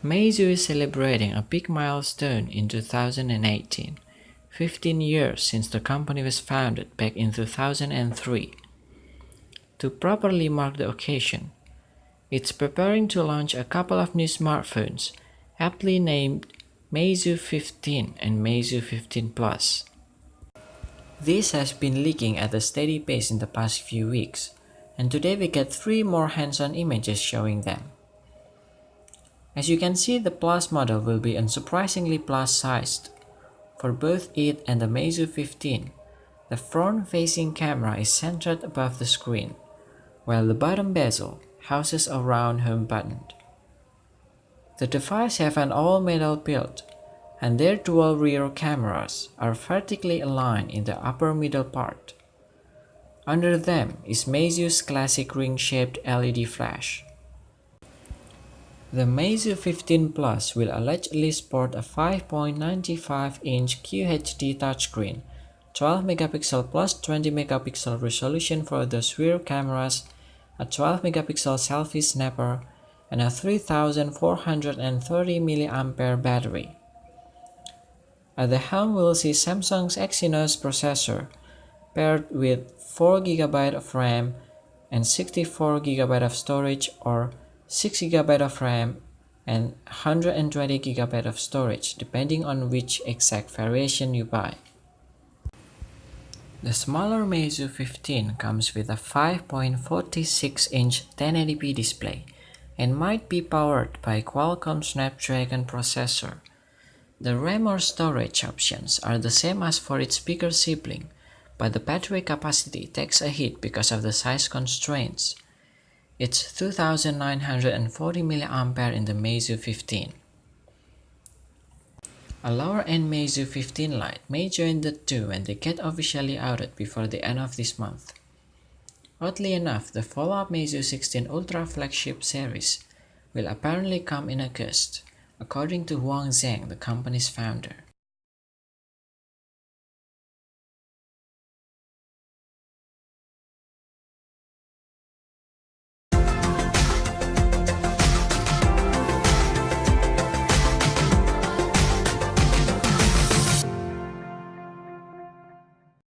Meizu is celebrating a big milestone in 2018, 15 years since the company was founded back in 2003. To properly mark the occasion, it's preparing to launch a couple of new smartphones, aptly named Meizu 15 and Meizu 15 Plus. This has been leaking at a steady pace in the past few weeks, and today we get 3 more hands-on images showing them. As you can see, the Plus model will be unsurprisingly plus-sized. For both it and the Meizu 15, the front-facing camera is centered above the screen, while the bottom bezel houses a round home button. The device have an all-metal build, and their dual rear cameras are vertically aligned in the upper middle part. Under them is Meizu's classic ring-shaped LED flash. The Meizu 15 Plus will allegedly sport a 5.95-inch QHD touchscreen, 12-megapixel plus 20-megapixel resolution for the rear cameras, a 12-megapixel selfie snapper, and a 3430 mAh battery. At the helm, we'll see Samsung's Exynos processor paired with 4GB of RAM and 64GB of storage, or 6GB of RAM and 120GB of storage depending on which exact variation you buy. The smaller Meizu 15 comes with a 5.46-inch 1080p display and might be powered by Qualcomm Snapdragon processor. The RAM or storage options are the same as for its bigger sibling, but the battery capacity takes a hit because of the size constraints. It's 2940 mAh in the Meizu 15. A lower-end Meizu 15 Lite may join the two when they get officially outed before the end of this month. Oddly enough, the follow-up Meizu 16 Ultra flagship series will apparently come in August, according to Huang Zheng, the company's founder.